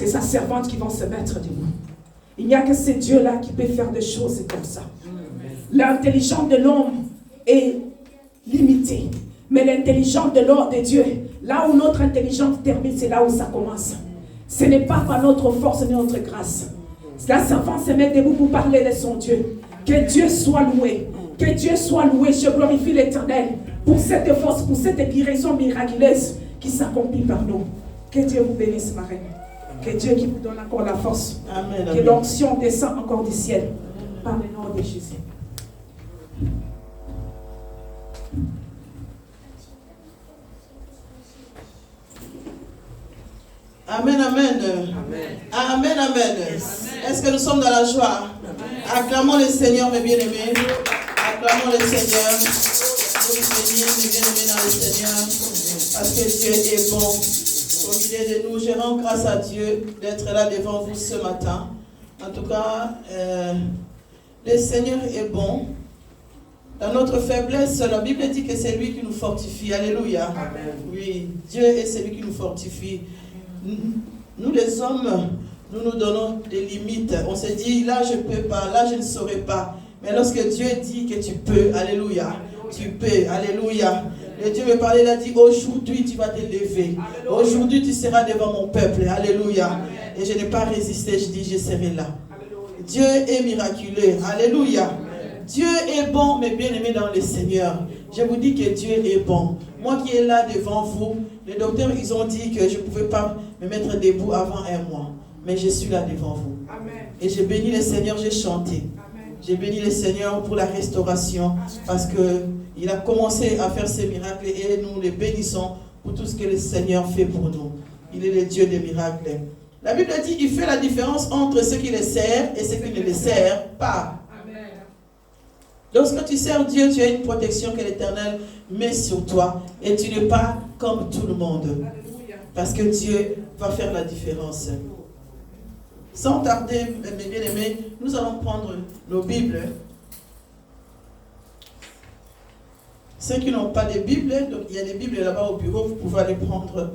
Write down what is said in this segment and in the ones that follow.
c'est sa servante qui va se mettre debout. Il n'y a que ce Dieu-là qui peut faire des choses comme ça. L'intelligence de l'homme est limitée. Mais l'intelligence de Dieu, là où notre intelligence termine, c'est là où ça commence. Ce n'est pas par notre force ni notre grâce. La servante se met debout pour parler de son Dieu. Que Dieu soit loué. Que Dieu soit loué. Je glorifie l'Éternel pour cette force, pour cette guérison miraculeuse qui s'accomplit par nous. Que Dieu vous bénisse, ma reine. Que Dieu qui vous donne encore la force. Amen, que amen. l'onction descend encore du ciel. Par le nom de Jésus. Amen, amen. Amen, amen. Est-ce que nous sommes dans la joie? Acclamons le Seigneur, mes bien-aimés. Acclamons le Seigneur. Vous bénis, mes bien-aimés, dans le Seigneur. Parce que Dieu est bon. Au milieu de nous, je rends grâce à Dieu d'être là devant vous ce matin. En tout cas, le Seigneur est bon. Dans notre faiblesse, la Bible dit que c'est lui qui nous fortifie. Alléluia. Amen. Oui, Dieu est celui qui nous fortifie. Nous les hommes, nous nous donnons des limites. On se dit, là je ne peux pas, là je ne saurais pas. Mais lorsque Dieu dit que tu peux, alléluia, tu peux, alléluia. Le Dieu me parlait, il a dit, aujourd'hui tu vas te lever. Aujourd'hui tu seras devant mon peuple, alléluia. Et je n'ai pas résisté, je dis, je serai là. Dieu est miraculeux, alléluia. Dieu est bon, mes bien-aimés dans le Seigneur. Je vous dis que Dieu est bon. Moi qui est là devant vous, les docteurs, ils ont dit que je ne pouvais pas me mettre debout avant un mois. Mais je suis là devant vous. Amen. Et j'ai béni le Seigneur, j'ai chanté. J'ai béni le Seigneur pour la restauration. Parce qu'il a commencé à faire ses miracles et nous les bénissons pour tout ce que le Seigneur fait pour nous. Il est le Dieu des miracles. La Bible dit qu'il fait la différence entre ceux qui le servent et ceux qui ne le servent pas. Lorsque tu sers Dieu, tu as une protection que l'Éternel met sur toi. Et tu n'es pas comme tout le monde. Parce que Dieu va faire la différence. Sans tarder, mes bien-aimés, nous allons prendre nos Bibles. Ceux qui n'ont pas de Bible, donc il y a des Bibles là-bas au bureau, vous pouvez aller prendre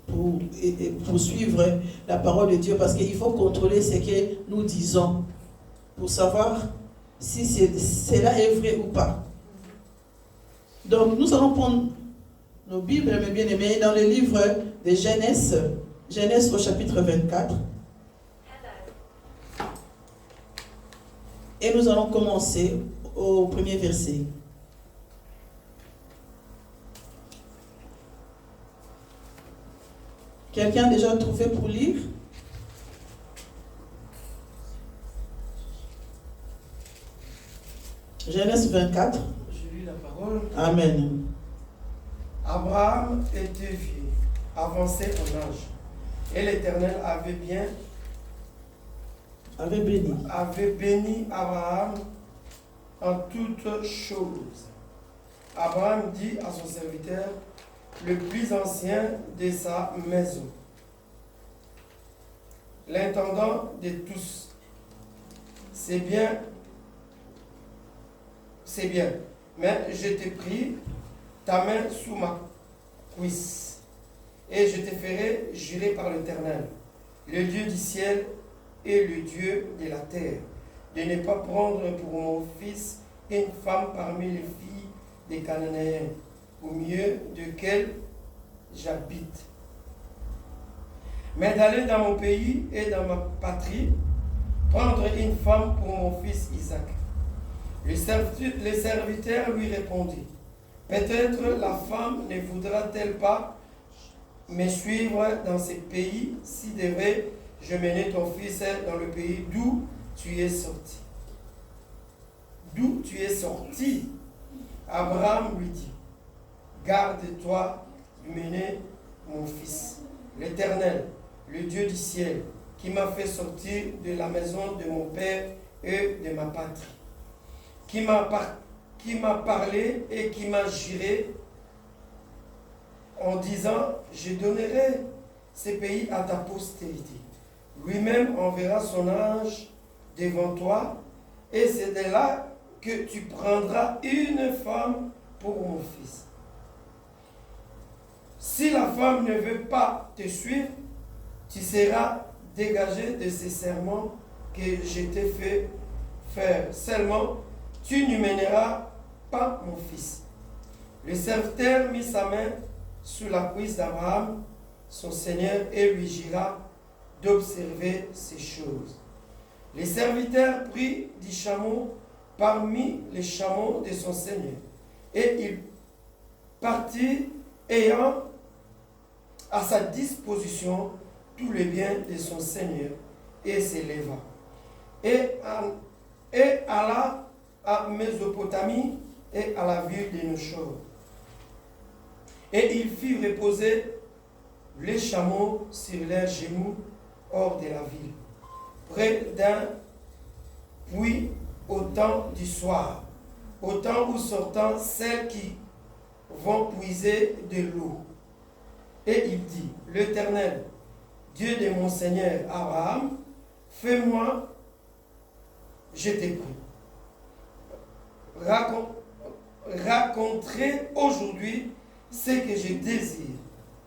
pour suivre la parole de Dieu. Parce qu'il faut contrôler ce que nous disons pour savoir si cela est vrai ou pas. Donc nous allons prendre nos Bibles, mes bien-aimés, dans le livre de Genèse, Genèse au chapitre 24. Et nous allons commencer au premier verset. Quelqu'un a déjà trouvé pour lire? Genèse 24. Je lis la parole. Amen. Abraham était vieux, avancé en âge, et l'Éternel avait béni Abraham en toutes choses. Abraham dit à son serviteur, le plus ancien de sa maison, l'intendant de tous, c'est bien, mais je t'ai pris ta main sous ma cuisse, et je te ferai jurer par l'Éternel, le Dieu du ciel et le Dieu de la terre, de ne pas prendre pour mon fils une femme parmi les filles des Cananéens, au milieu duquel j'habite, mais d'aller dans mon pays et dans ma patrie, prendre une femme pour mon fils Isaac. Le serviteur lui répondit, peut-être la femme ne voudra-t-elle pas me suivre dans ce pays si devais je mener ton fils dans le pays d'où tu es sorti. D'où tu es sorti? Abraham lui dit, garde-toi de mener mon fils. L'Éternel, le Dieu du ciel, qui m'a fait sortir de la maison de mon père et de ma patrie, qui m'a parlé et qui m'a juré en disant, je donnerai ce pays à ta postérité. Lui-même enverra son ange devant toi, et c'est de là que tu prendras une femme pour mon fils. Si la femme ne veut pas te suivre, Tu seras dégagé de ces serments que je t'ai fait faire. Seulement, tu n'humaineras pas mon fils. Le serviteur mit sa main sous la cuisse d'Abraham, son Seigneur, et lui jura d'observer ces choses. Le serviteur prit 10 chameaux parmi les chameaux de son Seigneur, et il partit ayant à sa disposition tous les biens de son Seigneur, et s'éleva. Et alla à Mésopotamie et à la ville de Nochor. Et il fit reposer les chameaux sur leurs genoux hors de la ville, près d'un puits au temps du soir, au temps où sortant celles qui vont puiser de l'eau. Et il dit, l'Éternel, Dieu de mon Seigneur Abraham, fais-moi, je t'ai pris, raconterai aujourd'hui ce que je désire,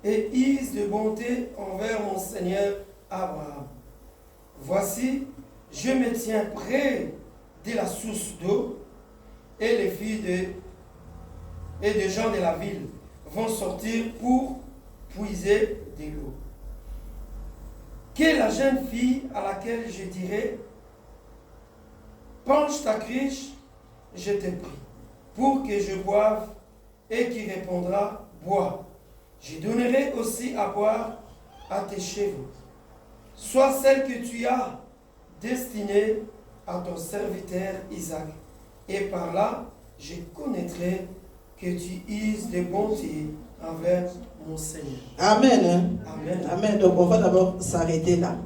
et use de bonté envers mon Seigneur Abraham. Voici, je me tiens près de la source d'eau, et les filles et des gens de la ville vont sortir pour puiser de l'eau. Que la jeune fille à laquelle je dirai, penche ta cruche, je t'ai pris, pour que je boive, et qui répondra, bois. Je donnerai aussi à boire à tes chevaux. Sois celle que tu as destinée à ton serviteur Isaac. Et par là, je connaîtrai que tu uses de bonté envers mon Seigneur. Amen. Amen. Amen. Donc on va d'abord s'arrêter là.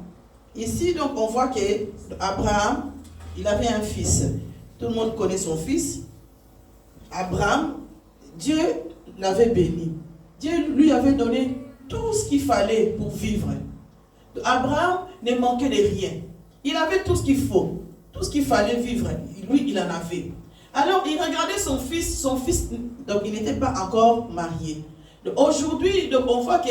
Ici, donc on voit que Abraham, il avait un fils. Tout le monde connaît son fils. Abraham, Dieu l'avait béni. Dieu lui avait donné tout ce qu'il fallait pour vivre. Abraham ne manquait de rien. Il avait tout ce qu'il faut, tout ce qu'il fallait vivre. Lui, il en avait. Alors, il regardait son fils, donc il n'était pas encore marié. Aujourd'hui, on voit que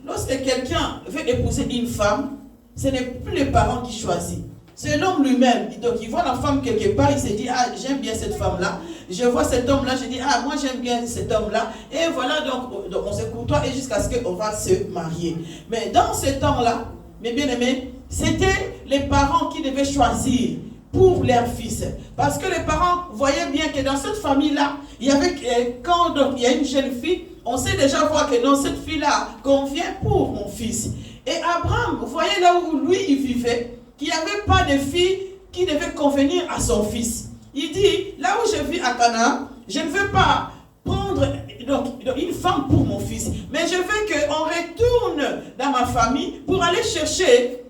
lorsque quelqu'un veut épouser une femme, ce n'est plus les parents qui choisissent. C'est l'homme lui-même. Donc, il voit la femme quelque part, il se dit, ah, j'aime bien cette femme-là. Je vois cet homme-là, je dis, ah, moi j'aime bien cet homme-là. Et voilà, donc on se côtoie et jusqu'à ce qu'on va se marier. Mais dans ce temps-là, mes bien-aimés, c'était les parents qui devaient choisir pour leur fils. Parce que les parents voyaient bien que dans cette famille-là, il y avait, quand donc, il y a une jeune fille, on sait déjà voir que dans cette fille-là convient pour mon fils. Et Abraham, vous voyez là où lui il vivait, qu'il n'y avait pas de fille qui devait convenir à son fils. Il dit, là où je vis à Canaan, je ne veux pas prendre une femme pour mon fils, mais je veux qu'on retourne dans ma famille pour aller chercher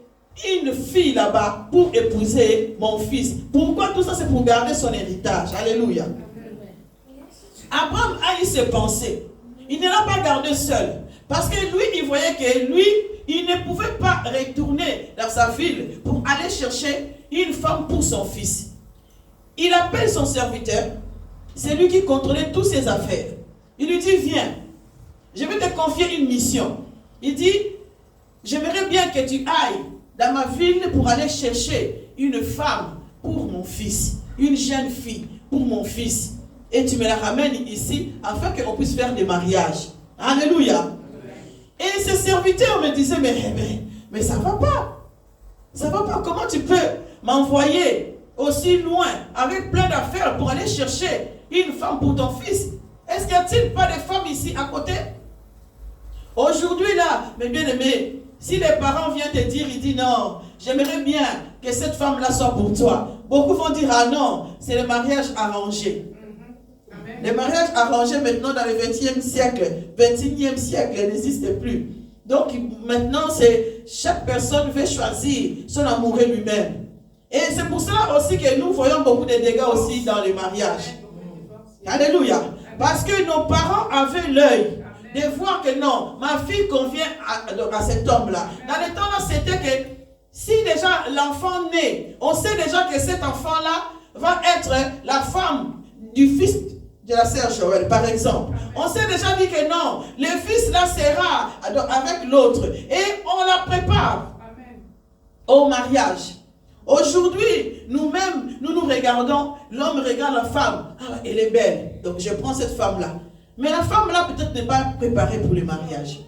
une fille là-bas pour épouser mon fils. Pourquoi tout ça? C'est pour garder son héritage. Alléluia. Abraham a eu ses pensées. Il ne l'a pas gardé seul. Parce que lui, il voyait que lui, il ne pouvait pas retourner dans sa ville pour aller chercher une femme pour son fils. Il appelle son serviteur, c'est lui qui contrôlait toutes ses affaires. Il lui dit, viens, je vais te confier une mission. Il dit, j'aimerais bien que tu ailles dans ma ville pour aller chercher une femme pour mon fils, une jeune fille pour mon fils. Et tu me la ramènes ici afin qu'on puisse faire des mariages. Alléluia. Et ce serviteur me disait, mais ça va pas. Ça va pas. Comment tu peux m'envoyer aussi loin avec plein d'affaires pour aller chercher une femme pour ton fils? Est-ce qu'il n'y a-t-il pas de femmes ici à côté? Aujourd'hui là, mes bien-aimés, si les parents viennent te dire, ils disent non, j'aimerais bien que cette femme-là soit pour toi. Beaucoup vont dire, ah non, c'est le mariage arrangé. Les mariages arrangés maintenant dans le 20e siècle, 21e siècle n'existent plus. Donc maintenant, c'est chaque personne veut choisir son amoureux lui-même. Et c'est pour cela aussi que nous voyons beaucoup de dégâts aussi dans les mariages. Alléluia. Parce que nos parents avaient l'œil de voir que non, ma fille convient à cet homme-là. Dans les temps-là, c'était que si déjà l'enfant naît, on sait déjà que cet enfant-là va être la femme du fils de la sœur Joël, par exemple. On s'est déjà dit que non, le fils là sera avec l'autre. Et on la prépare au mariage. Aujourd'hui, nous-mêmes, nous regardons, l'homme regarde la femme. Ah, elle est belle. Donc je prends cette femme-là. Mais la femme-là peut-être n'est pas préparée pour le mariage.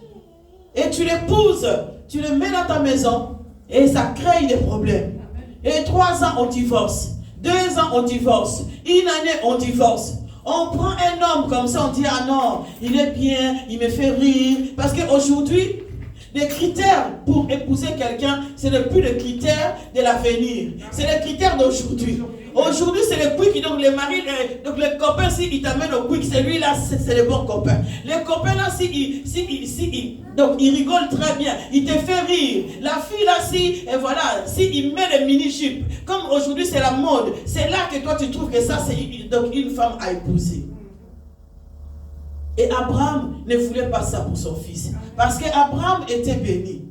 Et tu l'épouses, tu le mets dans ta maison et ça crée des problèmes. Et 3 ans, on divorce. 2 ans, on divorce. 1 année, on divorce. On prend un homme comme ça, on dit, ah non, il est bien, il me fait rire. Parce qu'aujourd'hui, les critères pour épouser quelqu'un, ce n'est plus les critères de l'avenir. C'est les critères d'aujourd'hui. Aujourd'hui, c'est le quick. Donc, les maris, donc les copains, s'ils t'amènent au quick, celui-là, c'est le bon copain. Les copains, là, donc, ils rigolent très bien. Il te fait rire. La fille, là, et voilà, il met les mini-jupes. Comme aujourd'hui, c'est la mode. C'est là que toi, tu trouves que ça, c'est donc une femme à épouser. Et Abraham ne voulait pas ça pour son fils. Parce qu'Abraham était béni.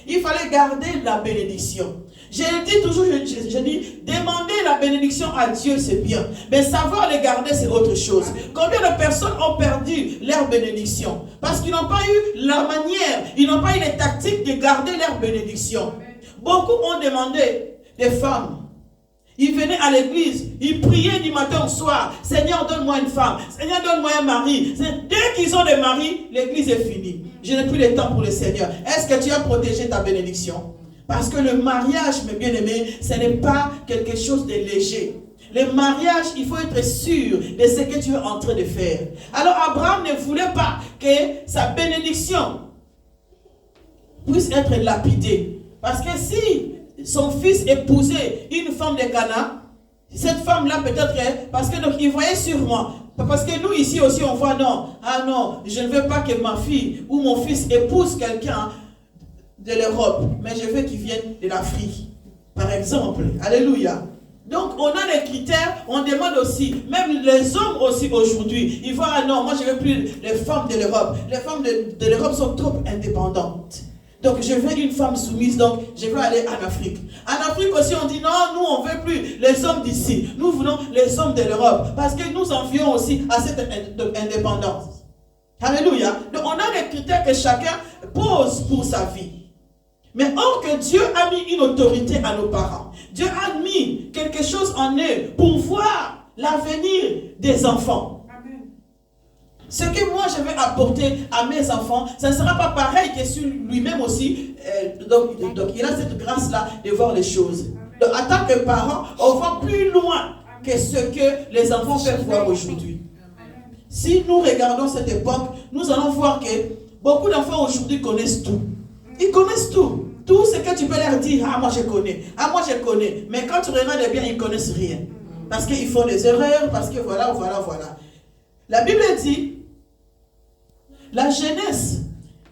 Il fallait garder la bénédiction. Je dis toujours, je dis, demander la bénédiction à Dieu, c'est bien. Mais savoir les garder, c'est autre chose. Combien de personnes ont perdu leur bénédiction? Parce qu'ils n'ont pas eu la manière, ils n'ont pas eu les tactiques de garder leur bénédiction. Beaucoup ont demandé des femmes. Ils venaient à l'église, ils priaient du matin au soir. Seigneur, donne-moi une femme. Seigneur, donne-moi un mari. Dès qu'ils ont des maris, l'église est finie. Je n'ai plus le temps pour le Seigneur. Est-ce que tu as protégé ta bénédiction? Parce que le mariage, mes bien-aimés, ce n'est pas quelque chose de léger. Le mariage, il faut être sûr de ce que tu es en train de faire. Alors Abraham ne voulait pas que sa bénédiction puisse être lapidée. Parce que si son fils épousait une femme de Cana, cette femme-là peut-être, parce que donc il voyait sûrement, parce que nous ici aussi on voit non, ah non, je ne veux pas que ma fille ou mon fils épouse quelqu'un de l'Europe, mais je veux qu'il vienne de l'Afrique, par exemple. Alléluia. Donc on a des critères, on demande aussi, même les hommes aussi aujourd'hui, ils voient, ah non, moi je ne veux plus les femmes de l'Europe. Les femmes de l'Europe sont trop indépendantes. Donc je veux une femme soumise, donc je veux aller en Afrique. En Afrique aussi on dit non, nous on ne veut plus les hommes d'ici. Nous voulons les hommes de l'Europe. Parce que nous envions aussi à cette indépendance. Alléluia. Donc on a des critères que chacun pose pour sa vie. Mais or que Dieu a mis une autorité à nos parents. Dieu a mis quelque chose en eux pour voir l'avenir des enfants. Ce que moi je vais apporter à mes enfants, ça ne sera pas pareil que sur lui-même aussi. Donc il a cette grâce-là de voir les choses. Donc en tant que parents, on va plus loin que ce que les enfants peuvent voir aujourd'hui. Si nous regardons cette époque, nous allons voir que beaucoup d'enfants aujourd'hui connaissent tout. Ils connaissent tout. Tout ce que tu peux leur dire, ah moi je connais, ah moi je connais. Mais quand tu regardes bien, ils ne connaissent rien. Parce qu'ils font des erreurs, parce que voilà. La Bible dit, la jeunesse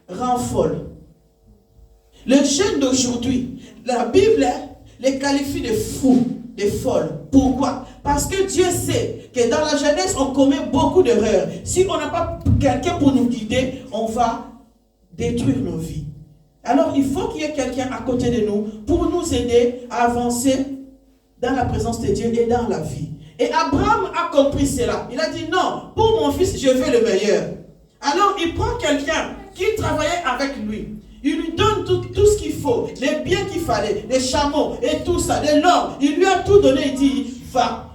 rend folle. Les jeunes d'aujourd'hui, la Bible les qualifie de fous, de folles. Pourquoi? Parce que Dieu sait que dans la jeunesse, on commet beaucoup d'erreurs. Si on n'a pas quelqu'un pour nous guider, on va détruire nos vies. Alors, il faut qu'il y ait quelqu'un à côté de nous pour nous aider à avancer dans la présence de Dieu et dans la vie. Et Abraham a compris cela. Il a dit non, pour mon fils, je veux le meilleur. Alors, il prend quelqu'un qui travaillait avec lui. Il lui donne tout ce qu'il faut, les biens qu'il fallait, les chameaux et tout ça, de l'or. Il lui a tout donné, il dit, va.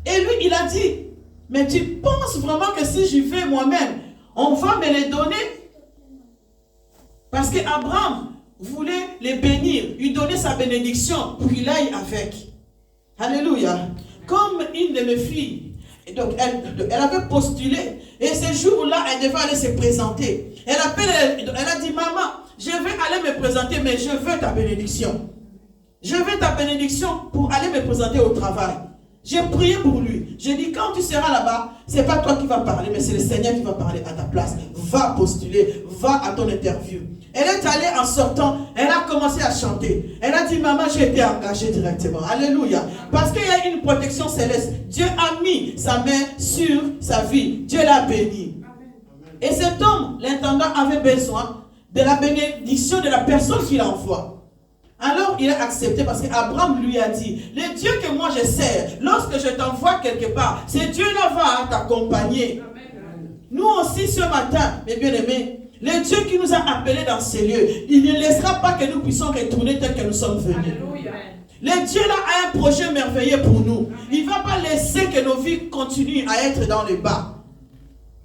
Et lui, il a dit, mais tu penses vraiment que si j'y vais moi-même, on va me les donner? Parce qu'Abraham voulait les bénir, lui donner sa bénédiction pour qu'il aille avec. Alléluia. Comme une de mes filles, donc elle avait postulé, et ce jour-là, elle devait aller se présenter. Elle a dit, maman, je vais aller me présenter, mais je veux ta bénédiction. Je veux ta bénédiction pour aller me présenter au travail. J'ai prié pour lui. J'ai dit, quand tu seras là-bas, ce n'est pas toi qui vas parler, mais c'est le Seigneur qui va parler à ta place. Va postuler, va à ton interview. Elle est allée en sortant, elle a commencé à chanter. Elle a dit, maman, j'ai été engagée directement. Alléluia. Parce qu'il y a une protection céleste. Dieu a mis sa main sur sa vie. Dieu l'a béni. Et cet homme, l'intendant, avait besoin de la bénédiction de la personne qu'il envoie. Alors il a accepté parce qu'Abraham lui a dit, le Dieu que moi je sers, lorsque je t'envoie quelque part, ce Dieu-là va t'accompagner. Nous aussi ce matin, mes bien-aimés, le Dieu qui nous a appelés dans ces lieux, il ne laissera pas que nous puissions retourner tel que nous sommes venus. Alléluia. Le Dieu là a un projet merveilleux pour nous. Il ne va pas laisser que nos vies continuent à être dans le bas.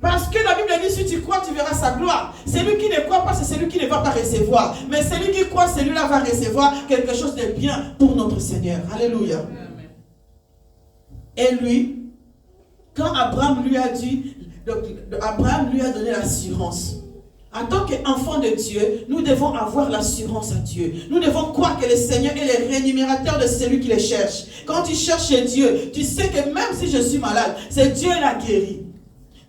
Parce que la Bible dit, si tu crois, tu verras sa gloire. Celui qui ne croit pas, c'est celui qui ne va pas recevoir. Mais celui qui croit, celui-là va recevoir quelque chose de bien pour notre Seigneur. Alléluia. Et lui, quand Abraham lui a dit, Abraham lui a donné l'assurance. En tant qu'enfant de Dieu, nous devons avoir l'assurance à Dieu. Nous devons croire que le Seigneur est le rémunérateur de celui qui le cherche. Quand tu cherches Dieu, tu sais que même si je suis malade, c'est Dieu qui l'a guéri.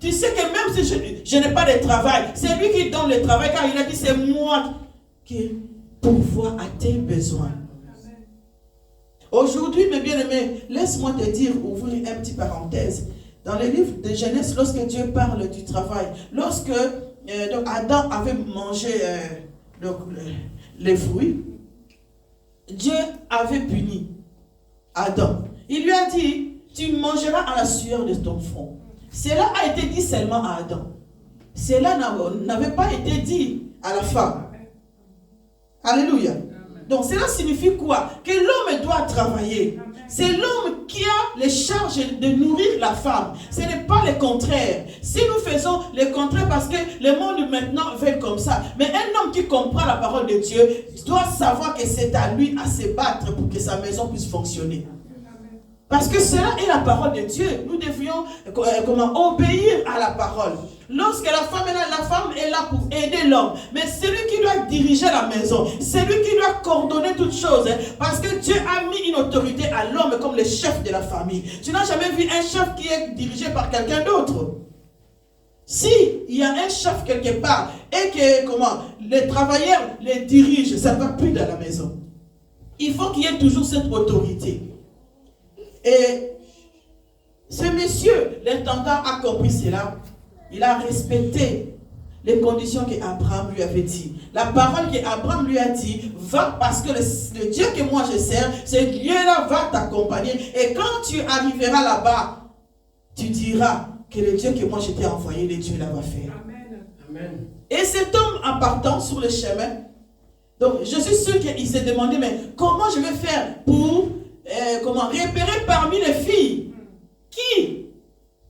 Tu sais que même si je n'ai pas de travail, c'est lui qui donne le travail, car il a dit c'est moi qui pourvois à tes besoins. Aujourd'hui, mes bien-aimés, laisse-moi te dire, ouvrir une petite parenthèse. Dans le livre de Genèse, lorsque Dieu parle du travail, lorsque donc Adam avait mangé les fruits, Dieu avait puni Adam. Il lui a dit, tu mangeras à la sueur de ton front. Cela a été dit seulement à Adam. Cela n'avait pas été dit à la femme. Alléluia. Donc cela signifie quoi? Que l'homme doit travailler. C'est l'homme qui a les charges de nourrir la femme. Ce n'est pas le contraire. Si nous faisons le contraire parce que le monde maintenant veut comme ça. Mais un homme qui comprend la parole de Dieu doit savoir que c'est à lui à se battre pour que sa maison puisse fonctionner. Parce que cela est la parole de Dieu. Nous devions obéir à la parole. Lorsque la femme est là pour aider l'homme. Mais celui qui doit diriger la maison, celui qui doit coordonner toutes choses. Parce que Dieu a mis une autorité à l'homme comme le chef de la famille. Tu n'as jamais vu un chef qui est dirigé par quelqu'un d'autre. Si il y a un chef quelque part et que les travailleurs les dirigent, ça ne va plus dans la maison. Il faut qu'il y ait toujours cette autorité. Et ce monsieur, l'intendant, a compris cela. Il a respecté les conditions qu'Abraham lui avait dit. La parole qu'Abraham lui a dit, va parce que le Dieu que moi je sers, ce Dieu-là va t'accompagner. Et quand tu arriveras là-bas, tu diras que le Dieu que moi je t'ai envoyé, le Dieu là va faire. Amen. Amen. Et cet homme, en partant sur le chemin, donc je suis sûr qu'il s'est demandé, mais comment je vais faire pour repérer parmi les filles qui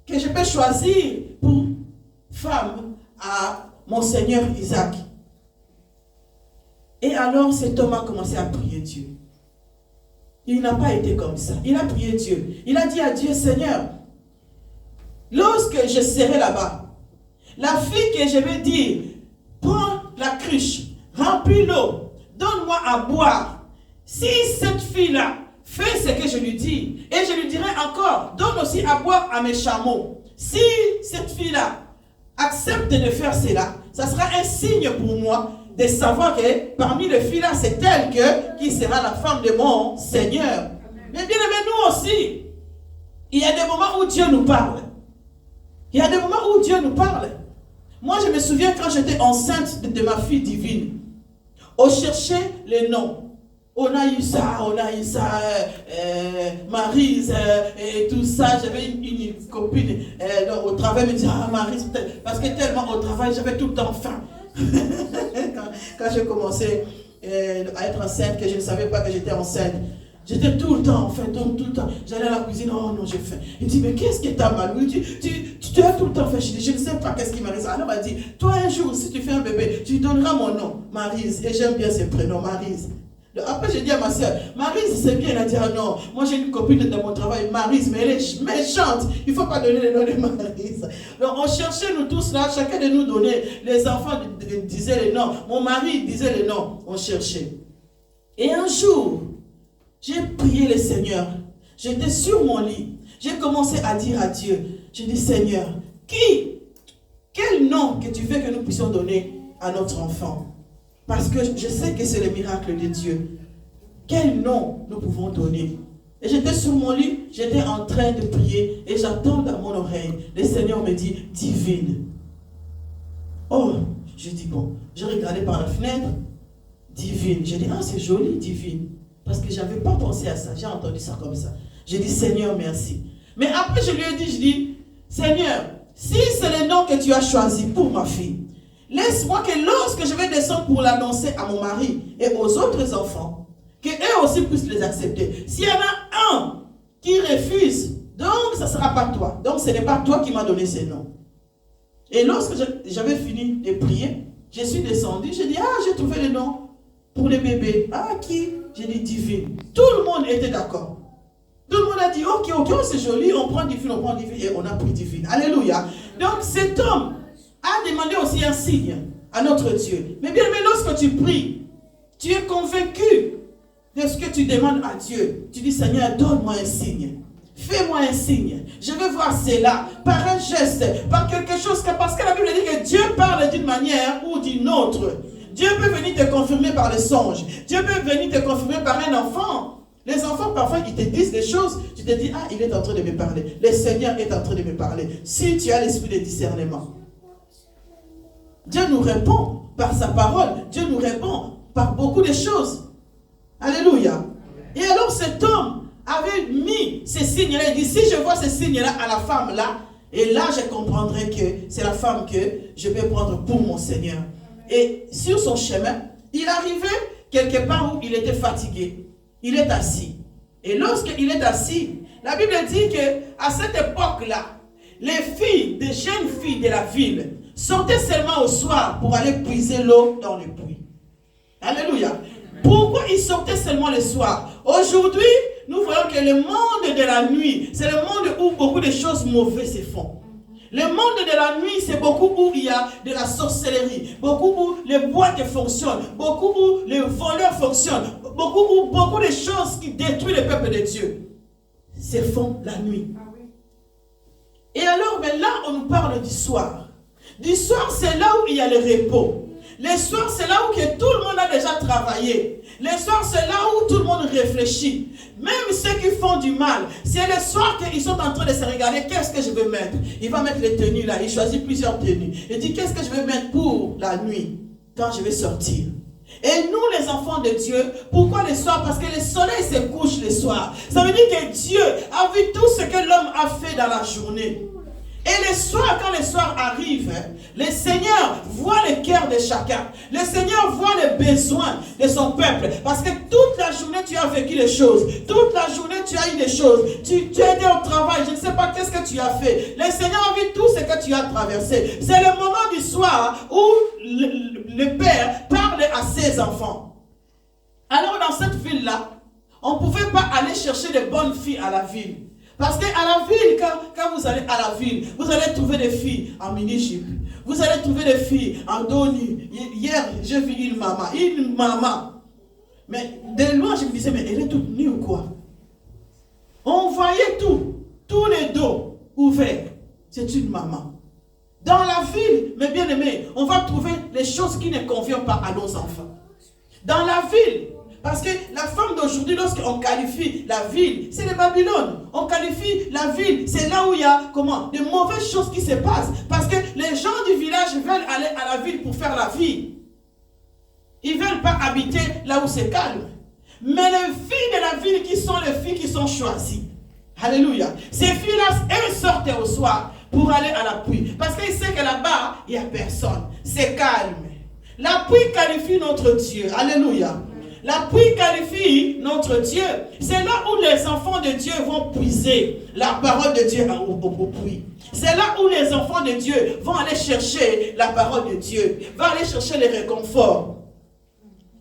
que je peux choisir pour femme à mon Seigneur Isaac. Et alors cet homme a commencé à prier Dieu. Il n'a pas été comme ça. Il a prié Dieu. Il a dit à Dieu, Seigneur, lorsque je serai là-bas, la fille que je vais dire, prends la cruche, remplis l'eau, donne-moi à boire. Si cette fille-là fait ce que je lui dis, et je lui dirai encore, donne aussi à boire à mes chameaux. Si cette fille-là accepte de faire cela, ça sera un signe pour moi de savoir que parmi les filles-là, c'est elle qui sera la femme de mon Seigneur. Mais bien aimé, nous aussi, il y a des moments où Dieu nous parle. Il y a des moments où Dieu nous parle. Moi, je me souviens quand j'étais enceinte de ma fille divine, on cherchait les noms. On a eu ça, Maryse, et tout ça. J'avais une copine au travail, elle me dit, Maryse, parce que tellement au travail, j'avais tout le temps faim. quand j'ai commencé à être enceinte, que je ne savais pas que j'étais enceinte, j'étais tout le temps faim, tout le temps. J'allais à la cuisine, oh non, j'ai faim. Il dit, mais qu'est-ce que tu as mal? Tu as tout le temps faim. Je dis, je ne sais pas qu'est-ce qui m'arrive. Alors elle dit, toi un jour, si tu fais un bébé, tu donneras mon nom, Maryse. Et j'aime bien ce prénom, Maryse. Après, j'ai dit à ma soeur, Maryse, c'est bien. Elle a dit, ah non, moi j'ai une copine dans mon travail, Maryse, mais elle est méchante. Il ne faut pas donner le nom de Maryse. Donc, on cherchait, nous tous là, chacun de nous donnait. Les enfants disaient les noms. Mon mari disait les noms. On cherchait. Et un jour, j'ai prié le Seigneur. J'étais sur mon lit. J'ai commencé à dire à Dieu, j'ai dit, Seigneur, quel nom que tu veux que nous puissions donner à notre enfant? Parce que je sais que c'est le miracle de Dieu. Quel nom nous pouvons donner? Et j'étais sur mon lit, j'étais en train de prier et j'entends dans mon oreille, le Seigneur me dit, divine. Oh, je dis bon, j'ai regardé par la fenêtre, divine. J'ai dit, ah, c'est joli, divine. Parce que je n'avais pas pensé à ça. J'ai entendu ça comme ça. J'ai dit, Seigneur, merci. Mais après, je lui ai dit, Seigneur, si c'est le nom que tu as choisi pour ma fille, laisse-moi que lorsque je vais descendre pour l'annoncer à mon mari et aux autres enfants, qu'eux aussi puissent les accepter. S'il y en a un qui refuse, donc ça ne sera pas toi. Donc ce n'est pas toi qui m'as donné ces noms. Et lorsque j'avais fini de prier, je suis descendu, j'ai dit, ah, j'ai trouvé le nom pour les bébés. Ah, qui? J'ai dit divine. Tout le monde était d'accord. Tout le monde a dit, ok, c'est joli, on prend divine, et on a pris divine. Alléluia. Donc cet homme a demandé aussi un signe à notre Dieu. Mais bien, lorsque tu pries, tu es convaincu de ce que tu demandes à Dieu. Tu dis, Seigneur, donne-moi un signe. Fais-moi un signe. Je veux voir cela par un geste, par quelque chose. Parce que la Bible dit que Dieu parle d'une manière ou d'une autre. Dieu peut venir te confirmer par le songe. Dieu peut venir te confirmer par un enfant. Les enfants, parfois, ils te disent des choses. Tu te dis, ah, il est en train de me parler. Le Seigneur est en train de me parler. Si tu as l'esprit de discernement. Dieu nous répond par sa parole. Dieu nous répond par beaucoup de choses. Alléluia. Et alors cet homme avait mis ces signes-là. Il dit, si je vois ces signes-là à la femme-là, et là je comprendrai que c'est la femme que je vais prendre pour mon Seigneur. Et sur son chemin, il arrivait quelque part où il était fatigué. Il est assis. Et lorsqu'il est assis, la Bible dit qu'à cette époque-là, les filles, des jeunes filles de la ville, sortaient seulement au soir pour aller puiser l'eau dans le puits. Alléluia. Pourquoi ils sortaient seulement le soir? Aujourd'hui, nous voyons que le monde de la nuit, c'est le monde où beaucoup de choses mauvaises se font. Le monde de la nuit, c'est beaucoup où il y a de la sorcellerie, beaucoup où les boîtes fonctionnent, beaucoup où les voleurs fonctionnent, beaucoup de choses qui détruisent le peuple de Dieu se font la nuit. Et alors, mais là, on nous parle du soir. Du soir, c'est là où il y a le repos. Le soir, c'est là où que tout le monde a déjà travaillé. Le soir, c'est là où tout le monde réfléchit. Même ceux qui font du mal, c'est le soir qu'ils sont en train de se regarder. Qu'est-ce que je vais mettre? Il va mettre les tenues là. Il choisit plusieurs tenues. Il dit, qu'est-ce que je vais mettre pour la nuit, quand je vais sortir? Et nous, les enfants de Dieu, pourquoi le soir? Parce que le soleil se couche le soir. Ça veut dire que Dieu a vu tout ce que l'homme a fait dans la journée. Et le soir, quand le soir arrive, le Seigneur voit le cœur de chacun. Le Seigneur voit les besoins de son peuple. Parce que toute la journée, tu as vécu les choses. Toute la journée, tu as eu des choses. Tu as été au travail. Je ne sais pas qu'est-ce que tu as fait. Le Seigneur a vu tout ce que tu as traversé. C'est le moment du soir où le Père parle à ses enfants. Alors, dans cette ville-là, on ne pouvait pas aller chercher de bonnes filles à la ville. Parce qu'à la ville, quand vous allez à la ville, vous allez trouver des filles en mini-jupe. Vous allez trouver des filles en dos nu. Hier, j'ai vu une maman. Mais de loin, je me disais, mais elle est toute nue ou quoi? On voyait tous les dos ouverts. C'est une maman. Dans la ville, mes bien-aimés, on va trouver les choses qui ne conviennent pas à nos enfants. Dans la ville, parce que la femme d'aujourd'hui, lorsqu'on qualifie la ville, c'est le Babylone. On qualifie la ville, c'est là où il y a de mauvaises choses qui se passent. Parce que les gens du village veulent aller à la ville pour faire la vie. Ils ne veulent pas habiter là où c'est calme. Mais les filles de la ville qui sont les filles qui sont choisies. Alléluia. Ces filles-là, elles sortent au soir pour aller à la pluie. Parce qu'ils savent que là-bas, il n'y a personne. C'est calme. La pluie qualifie notre Dieu. Alléluia. La pluie qualifie notre Dieu. C'est là où les enfants de Dieu vont puiser la parole de Dieu au puits. C'est là où les enfants de Dieu vont aller chercher la parole de Dieu, vont aller chercher les réconforts.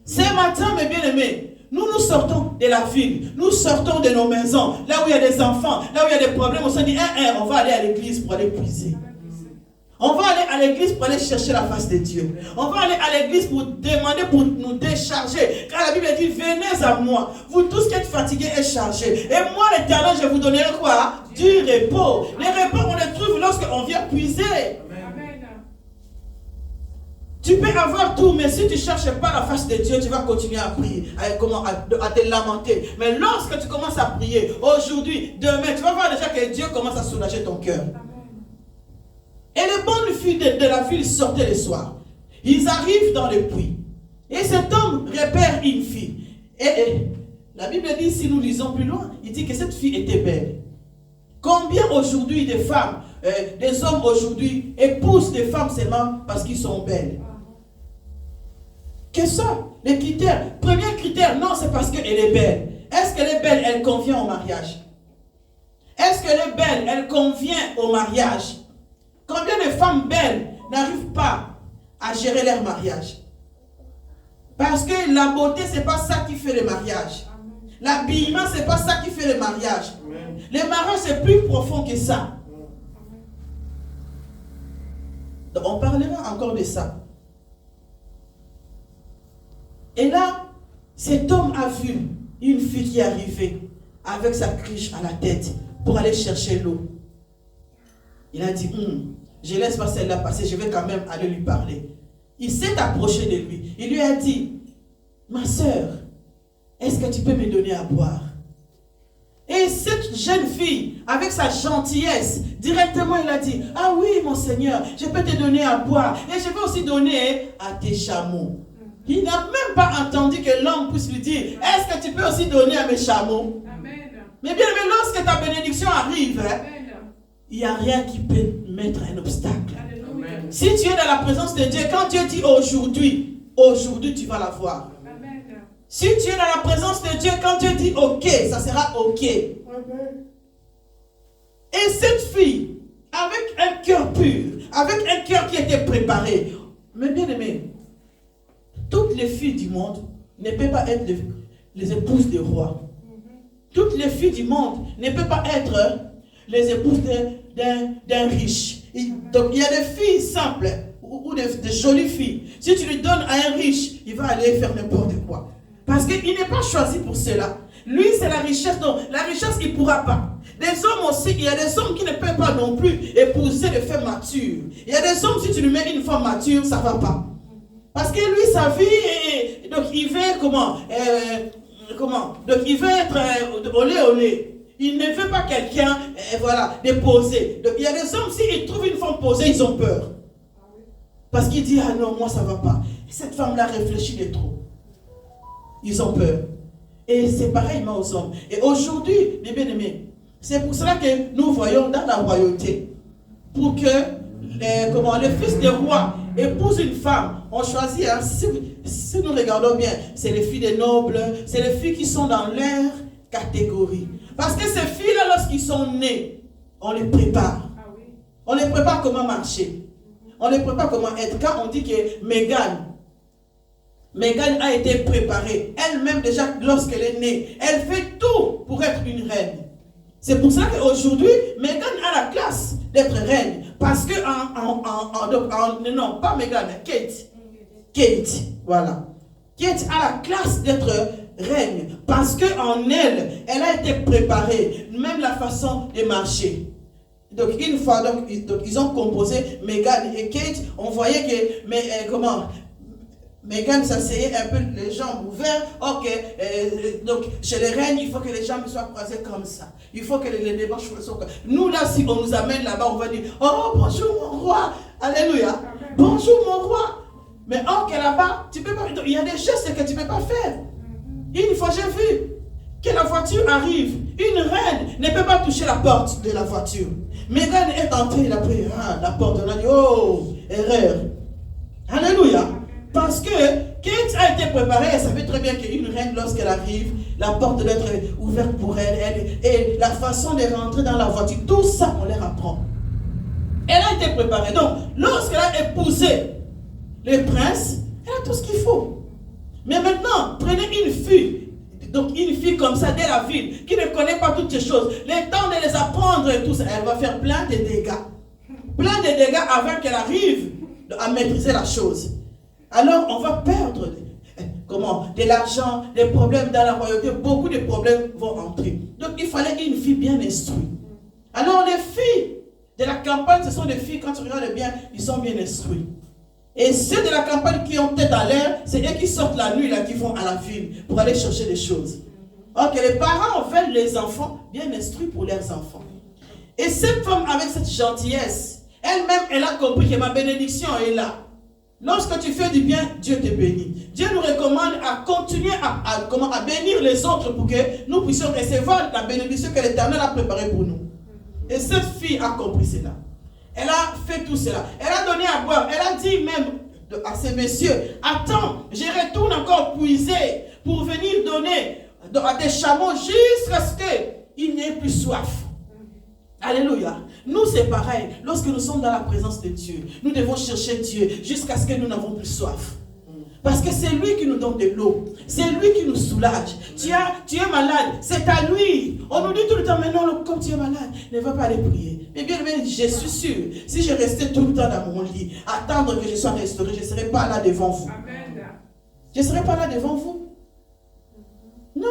Ce matin, mes bien-aimés, nous sortons de la ville, nous sortons de nos maisons, là où il y a des enfants, là où il y a des problèmes, on se dit, on va aller à l'église pour aller puiser. On va aller à l'église pour aller chercher la face de Dieu. On va aller à l'église pour demander, pour nous décharger. Car la Bible dit, venez à moi, vous tous qui êtes fatigués et chargés. Et moi, l'Éternel, je vous donnerai quoi? Du repos. Les repos, on les trouve lorsqu'on vient puiser. Amen. Tu peux avoir tout, mais si tu ne cherches pas la face de Dieu, tu vas continuer à prier, à te lamenter. Mais lorsque tu commences à prier, aujourd'hui, demain, tu vas voir déjà que Dieu commence à soulager ton cœur. Et les bonnes filles de la ville sortaient le soir. Ils arrivent dans le puits. Et cet homme repère une fille. Et la Bible dit, si nous lisons plus loin, il dit que cette fille était belle. Combien aujourd'hui de femmes, des hommes aujourd'hui épousent des femmes seulement parce qu'ils sont belles? Qu'est-ce que ça? Les critères. Premier critère, non, c'est parce qu'elle est belle. Est-ce qu'elle est belle? Elle convient au mariage. Est-ce qu'elle est belle? Elle convient au mariage. Combien de femmes belles n'arrivent pas à gérer leur mariage? Parce que la beauté, ce n'est pas ça qui fait le mariage. L'habillement, ce n'est pas ça qui fait le mariage. Le mariage, c'est plus profond que ça. Donc, on parlera encore de ça. Et là, cet homme a vu une fille qui est arrivée avec sa cruche à la tête pour aller chercher l'eau. Il a dit, je laisse pas celle-là passer, je vais quand même aller lui parler. Il s'est approché de lui. Il lui a dit, ma soeur, est-ce que tu peux me donner à boire? Et cette jeune fille, avec sa gentillesse, directement il a dit, ah oui mon Seigneur, je peux te donner à boire et je vais aussi donner à tes chameaux. Il n'a même pas entendu que l'homme puisse lui dire, est-ce que tu peux aussi donner à mes chameaux? Amen. Mais bien, mais lorsque ta bénédiction arrive, il n'y a rien qui peut mettre un obstacle. Amen. Si tu es dans la présence de Dieu, quand Dieu dit aujourd'hui, aujourd'hui tu vas la voir. Amen. Si tu es dans la présence de Dieu, quand Dieu dit ok, ça sera ok. Amen. Et cette fille, avec un cœur pur, avec un cœur qui était préparé, mais bien aimé, toutes les filles du monde ne peuvent pas être les épouses des rois. Toutes les filles du monde ne peuvent pas être les épouses d'un riche. Donc il y a des filles simples ou des jolies filles. Si tu lui donnes à un riche, il va aller faire n'importe quoi. Parce qu'il n'est pas choisi pour cela. Lui, c'est la richesse. Donc la richesse, il ne pourra pas. Des hommes aussi, il y a des hommes qui ne peuvent pas non plus épouser des femmes matures. Il y a des hommes, si tu lui mets une femme mature, ça ne va pas. Parce que lui, sa vie, donc il veut donc il veut être olé. Il ne veut pas quelqu'un, voilà, déposé. Donc il y a des hommes, s'ils trouvent une femme posée, ils ont peur. Parce qu'il dit, ah non, moi ça ne va pas. Et cette femme-là réfléchit de trop. Ils ont peur. Et c'est pareillement aux hommes. Et aujourd'hui, mes bien-aimés, c'est pour cela que nous voyons dans la royauté, pour que les fils des rois épousent une femme, on choisit, hein, si nous regardons bien, c'est les filles des nobles, c'est les filles qui sont dans leur catégorie. Parce que ces filles-là, lorsqu'ils sont nés, on les prépare. On les prépare comment marcher. On les prépare comment être. Quand on dit que Meghan a été préparée, elle-même déjà lorsqu'elle est née, elle fait tout pour être une reine. C'est pour ça qu'aujourd'hui, Meghan a la classe d'être reine. Parce que, non, pas Meghan, Kate, voilà. Kate a la classe d'être reine. Parce qu'en elle, elle a été préparée, même la façon de marcher. Donc, une fois, donc ils ont composé Meghan et Kate, on voyait que, Meghan s'asseyait un peu les jambes ouvertes. Ok, donc chez les reines, il faut que les jambes soient croisées comme ça. Il faut que les manches soient comme ça. Nous là, si on nous amène là-bas, on va dire, oh bonjour mon roi, alléluia, bonjour mon roi. Mais ok, là-bas, tu peux pas. Il y a des gestes que tu ne peux pas faire. Une fois j'ai vu que la voiture arrive, une reine ne peut pas toucher la porte de la voiture. Meghan est entrée, elle a pris la porte, on a dit, oh, erreur. Alléluia. Parce que Kate a été préparée, elle savait très bien qu'une reine, lorsqu'elle arrive, la porte doit être ouverte pour elle, et la façon de rentrer dans la voiture, tout ça, on leur apprend. Elle a été préparée. Donc, lorsqu'elle a épousé le prince, elle a tout ce qu'il faut. Mais maintenant, prenez une fille, donc une fille comme ça, dès la ville, qui ne connaît pas toutes ces choses, le temps de les apprendre et tout ça, elle va faire plein de dégâts. Plein de dégâts avant qu'elle arrive à maîtriser la chose. Alors, on va perdre de l'argent, des problèmes dans la royauté. Beaucoup de problèmes vont entrer. Donc, il fallait une fille bien instruite. Alors, les filles de la campagne, ce sont des filles, quand tu regardes bien, ils sont bien instruits. Et ceux de la campagne qui ont tête à l'air, c'est eux qui sortent la nuit, là, qui vont à la ville pour aller chercher des choses. Ok, les parents veulent les enfants bien instruits pour leurs enfants. Et cette femme, avec cette gentillesse, elle-même, elle a compris que ma bénédiction est là. Lorsque tu fais du bien, Dieu te bénit. Dieu nous recommande à continuer à bénir les autres pour que nous puissions recevoir la bénédiction que l'Éternel a préparée pour nous. Et cette fille a compris cela. Elle a fait tout cela. Elle a donné à boire. Elle a dit même à ces messieurs, attends, je retourne encore puiser pour venir donner à des chameaux jusqu'à ce qu'il n'y ait plus soif. Alléluia. Nous, c'est pareil. Lorsque nous sommes dans la présence de Dieu, nous devons chercher Dieu jusqu'à ce que nous n'avons plus soif. Parce que c'est lui qui nous donne de l'eau. C'est lui qui nous soulage. Tu es malade, c'est à lui. On nous dit tout le temps, mais non, comme tu es malade, ne va pas aller prier. Mais bien, je suis sûr, si je restais tout le temps dans mon lit, attendre que je sois restauré, je ne serais pas là devant vous. Amen. Je ne serais pas là devant vous. Non.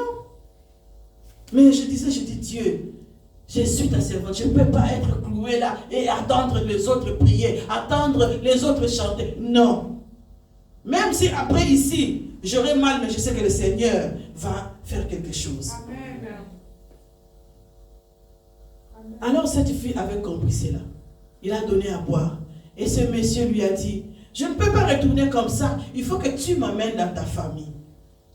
Mais je dis Dieu, je suis ta servante, je ne peux pas être cloué là et attendre les autres prier, attendre les autres chanter. Non. Même si après ici, j'aurai mal, mais je sais que le Seigneur va faire quelque chose. Amen. Alors cette fille avait compris cela. Il a donné à boire. Et ce monsieur lui a dit, je ne peux pas retourner comme ça, il faut que tu m'amènes dans ta famille.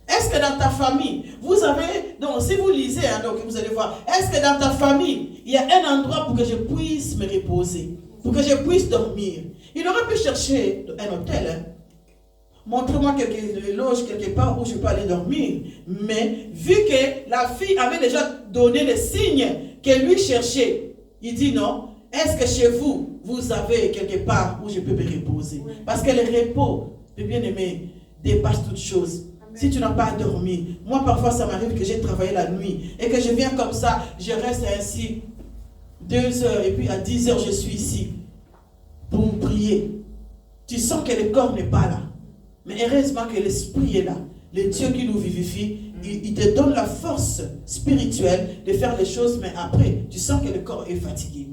Est-ce que dans ta famille, vous avez, donc si vous lisez, donc vous allez voir, est-ce que dans ta famille, il y a un endroit pour que je puisse me reposer, pour que je puisse dormir? Il aurait pu chercher un hôtel, montre-moi quelques loges quelque part où je peux aller dormir. Mais vu que la fille avait déjà donné les signes qu'elle lui cherchait, il dit non, est-ce que chez vous, vous avez quelque part où je peux me reposer? Parce que le repos, le bien-aimé, dépasse toute chose. Si tu n'as pas dormi, moi parfois ça m'arrive que j'ai travaillé la nuit et que je viens comme ça, je reste ainsi 2 heures et puis à 10 heures je suis ici pour prier. Tu sens que le corps n'est pas là. Mais heureusement que l'esprit est là. Le Dieu qui nous vivifie, il te donne la force spirituelle de faire les choses, mais après, tu sens que le corps est fatigué.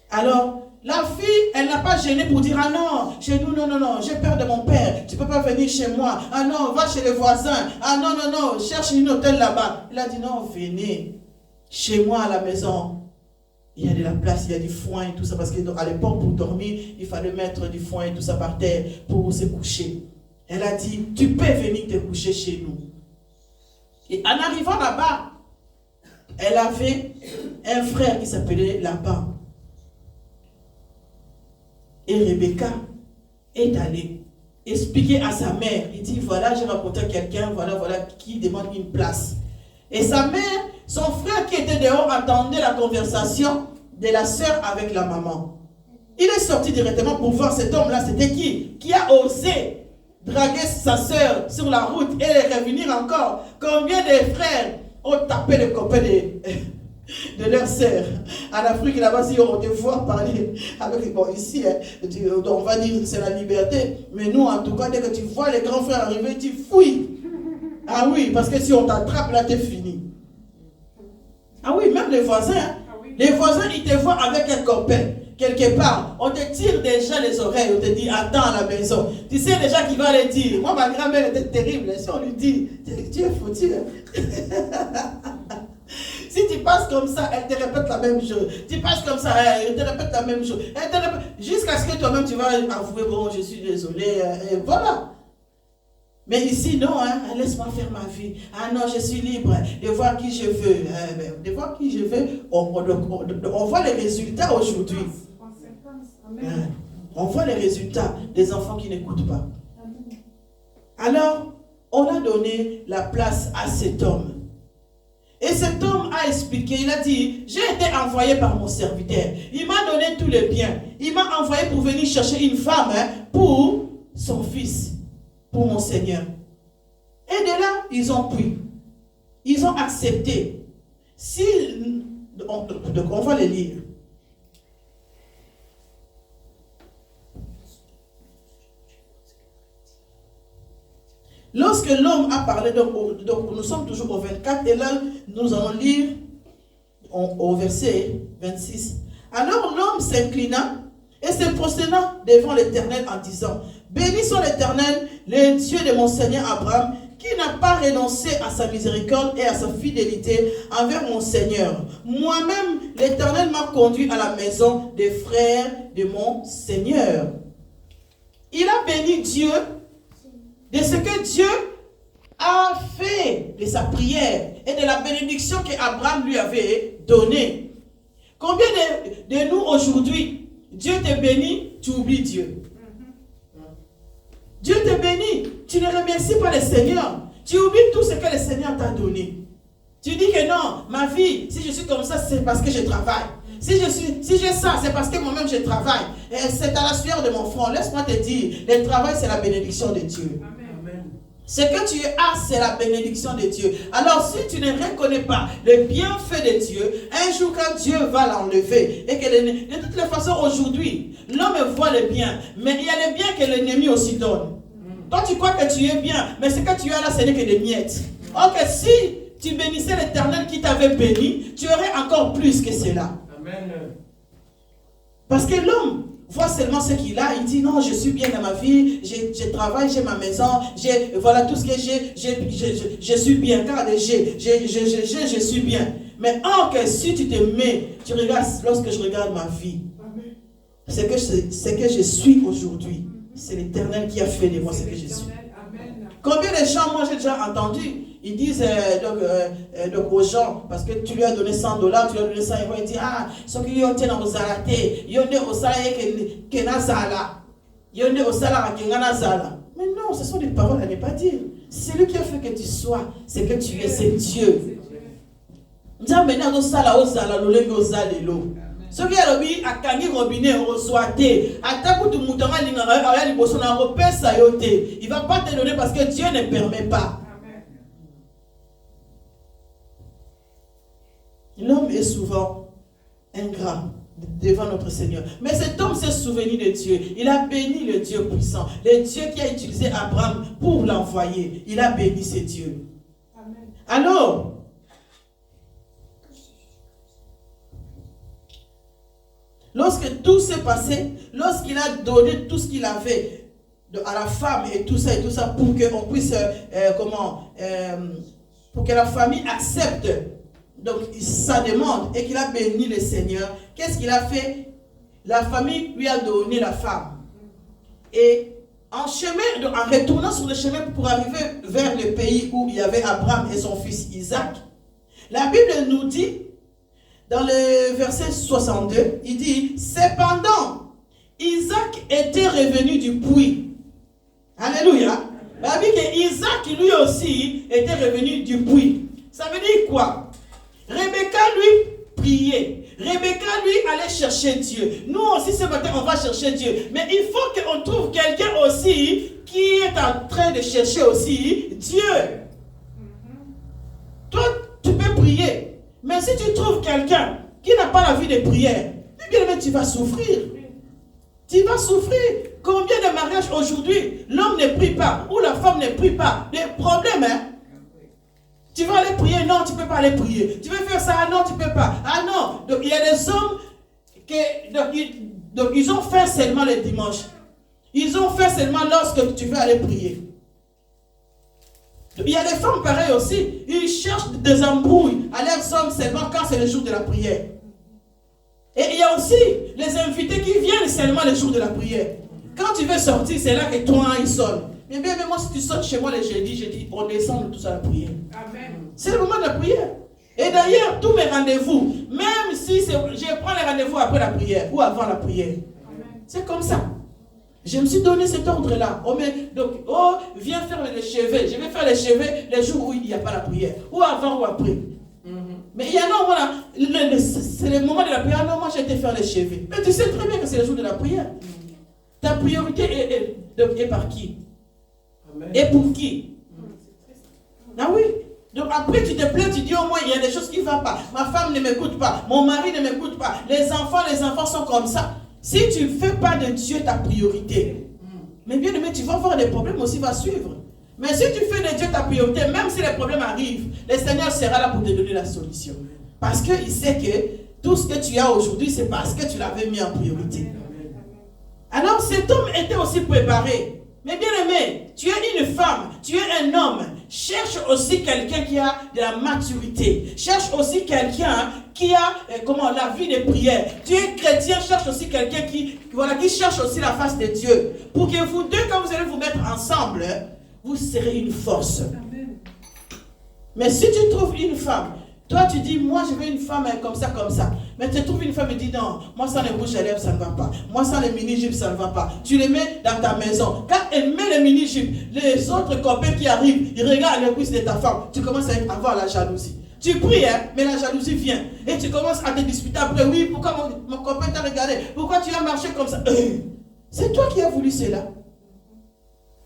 Alors, la fille, elle n'a pas gêné pour dire, ah non, chez nous, non, j'ai peur de mon père, tu ne peux pas venir chez moi. Ah non, va chez les voisins. Ah non, cherche une hôtel là-bas. Il a dit, non, venez chez moi à la maison. Il y a de la place, il y a du foin et tout ça, parce qu'à l'époque, pour dormir, il fallait mettre du foin et tout ça par terre pour se coucher. Elle a dit, tu peux venir te coucher chez nous. Et en arrivant là-bas, elle avait un frère qui s'appelait Laban. Et Rebecca est allée expliquer à sa mère. Il dit, voilà, j'ai rencontré quelqu'un, voilà, qui demande une place. Et sa mère, son frère qui était dehors, attendait la conversation de la sœur avec la maman. Il est sorti directement pour voir cet homme-là, c'était qui a osé draguer sa sœur sur la route et revenir encore. Combien de frères ont tapé le copain de leur sœur? En Afrique, là-bas, si on te voit parler avec, bon, ici, on va dire que c'est la liberté, mais nous, en tout cas, dès que tu vois les grands frères arriver, tu fouilles. Ah oui, parce que si on t'attrape, là, t'es fini. Ah oui, même les voisins, les voisins, ils te voient avec un copain. Quelque part, on te tire déjà les oreilles, on te dit attends à la maison. Tu sais déjà qui va le dire. Moi, ma grand-mère était terrible. Si on lui dit, tu es foutu. Si tu passes comme ça, elle te répète la même chose. Tu passes comme ça, elle te répète la même chose. Jusqu'à ce que toi-même tu vas avouer, bon, je suis désolé. Et voilà. Mais ici, non, laisse-moi faire ma vie. Ah non, je suis libre de voir qui je veux. De voir qui je veux, on voit les résultats aujourd'hui. On voit les résultats des enfants qui n'écoutent pas. Alors, on a donné la place à cet homme. Et cet homme a expliqué, il a dit, j'ai été envoyé par mon serviteur. Il m'a donné tous les biens. Il m'a envoyé pour venir chercher une femme pour son fils. Pour mon Seigneur. Et de là, ils ont pris. Ils ont accepté. Donc on va les lire. Lorsque l'homme a parlé, donc nous sommes toujours au 24, et là, nous allons lire au verset 26. Alors l'homme s'inclina et se prosterna devant l'Éternel en disant, béni soit l'Éternel, le Dieu de mon Seigneur Abraham, qui n'a pas renoncé à sa miséricorde et à sa fidélité envers mon Seigneur. Moi-même, l'Éternel m'a conduit à la maison des frères de mon Seigneur. il a béni Dieu de ce que Dieu a fait de sa prière et de la bénédiction qu'Abraham lui avait donnée. Combien de nous aujourd'hui, Dieu te bénit, tu oublies Dieu. Dieu te bénit, tu ne remercies pas le Seigneur. Tu oublies tout ce que le Seigneur t'a donné. Tu dis que non, ma vie, si je suis comme ça, c'est parce que je travaille. Si j'ai ça, c'est parce que moi-même je travaille. Et c'est à la sueur de mon front. Laisse-moi te dire, le travail, c'est la bénédiction de Dieu. Amen. Ce que tu as, c'est la bénédiction de Dieu. Alors, si tu ne reconnais pas le bienfait de Dieu, un jour quand Dieu va l'enlever, et que de toutes les façons, aujourd'hui, l'homme voit le bien, mais il y a le bien que l'ennemi aussi donne. Toi, tu crois que tu es bien, mais ce que tu as là, ce n'est que des miettes. Ok, si tu bénissais l'Éternel qui t'avait béni, tu aurais encore plus que cela. Amen. Parce que l'homme voit seulement ce qu'il a, il dit non, je suis bien dans ma vie, je travaille, j'ai ma maison, voilà tout ce que j'ai, je suis bien, car je suis bien. Mais que si tu te mets, tu regardes, lorsque je regarde ma vie, ce que je suis aujourd'hui, c'est l'Éternel qui a fait de moi ce que je suis. Combien de gens, moi j'ai déjà entendu, ils disent donc aux gens, parce que tu lui as donné $100, tu lui as donné 100 €, ils disent, ce qui est au Zalate, il y a au salaire qui est Nazala, il y a au salaire qui est Nazala. Mais non, ce sont des paroles à ne pas dire. C'est lui qui a fait que tu sois, c'est que tu es, c'est Dieu. Nous avons maintenant au salaire, au salaire, au salaire, ce qui est le a kangi robinet reçoit il va pas te donner parce que Dieu ne permet pas. L'homme est souvent ingrat devant notre Seigneur. Mais cet homme s'est souvenu de Dieu. Il a béni le Dieu puissant. Le Dieu qui a utilisé Abraham pour l'envoyer. Il a béni ce Dieu. Amen. Alors, lorsque tout s'est passé, lorsqu'il a donné tout ce qu'il avait à la femme et tout ça pour qu'on puisse, pour que la famille accepte donc sa demande et qu'il a béni le Seigneur, qu'est-ce qu'il a fait? La famille lui a donné la femme. Et en retournant sur le chemin pour arriver vers le pays où il y avait Abraham et son fils Isaac, la Bible nous dit, dans le verset 62, il dit, cependant, Isaac était revenu du puits. Alléluia. La Bible dit qu'Isaac lui aussi était revenu du puits. Ça veut dire quoi? Rebecca lui priait. Rebecca lui allait chercher Dieu. Nous aussi ce matin on va chercher Dieu. Mais il faut qu'on trouve quelqu'un aussi qui est en train de chercher aussi Dieu. Toi tu peux prier. Mais si tu trouves quelqu'un qui n'a pas la vie de prière, bien tu vas souffrir. Tu vas souffrir. Combien de mariages aujourd'hui, l'homme ne prie pas ou la femme ne prie pas. Des problèmes, hein? Tu vas aller prier, non, tu ne peux pas aller prier. Tu veux faire ça, non, tu ne peux pas. Ah non, donc il y a des hommes donc ils ont fait seulement le dimanche. Ils ont fait seulement lorsque tu veux aller prier. Il y a des femmes pareilles aussi. Ils cherchent des embrouilles à leurs hommes seulement quand c'est le jour de la prière. Et il y a aussi les invités qui viennent seulement le jour de la prière. Quand tu veux sortir, c'est là que toi, ils sonnent. Mais bien, moi, si tu sautes chez moi le jeudi, on descend tous à la prière. Amen. C'est le moment de la prière. Et d'ailleurs, tous mes rendez-vous, même si je prends les rendez-vous après la prière ou avant la prière, c'est comme ça. Je me suis donné cet ordre-là. Viens faire les cheveux. Je vais faire les cheveux les jours où il n'y a pas la prière. Ou avant ou après. Mais il y a non, voilà, c'est le moment de la prière. Non, moi j'ai été faire les cheveux. Mais tu sais très bien que c'est le jour de la prière. Ta priorité est par qui? Amen. Et pour qui? Ah oui. Donc après tu te plains, tu dis au moins il y a des choses qui ne vont pas. Ma femme ne m'écoute pas. Mon mari ne m'écoute pas. Les enfants sont comme ça. Si tu ne fais pas de Dieu ta priorité, mais bien aimé, tu vas avoir des problèmes aussi, va suivre. Mais si tu fais de Dieu ta priorité, même si les problèmes arrivent, le Seigneur sera là pour te donner la solution. Parce qu'il sait que tout ce que tu as aujourd'hui, c'est parce que tu l'avais mis en priorité. Alors cet homme était aussi préparé. Mais bien aimé, tu es une femme, tu es un homme. Cherche aussi quelqu'un qui a de la maturité. Cherche aussi quelqu'un qui a la vie de prière. Tu es chrétien, cherche aussi quelqu'un qui cherche aussi la face de Dieu. Pour que vous deux, quand vous allez vous mettre ensemble, vous serez une force. Amen. Mais si tu trouves une femme, toi tu dis, moi je veux une femme comme ça. Mais tu trouves une femme et dis, non, moi sans les bouches à lèvres, ça ne va pas. Moi sans les mini-jupes, ça ne va pas. Tu les mets dans ta maison. Quand elle met les mini-jupes, les autres copains qui arrivent, ils regardent les cuisses de ta femme. Tu commences à avoir la jalousie. Tu pries, mais la jalousie vient. Et tu commences à te disputer après. Oui, pourquoi mon copain t'a regardé? Pourquoi tu as marché comme ça? C'est toi qui as voulu cela.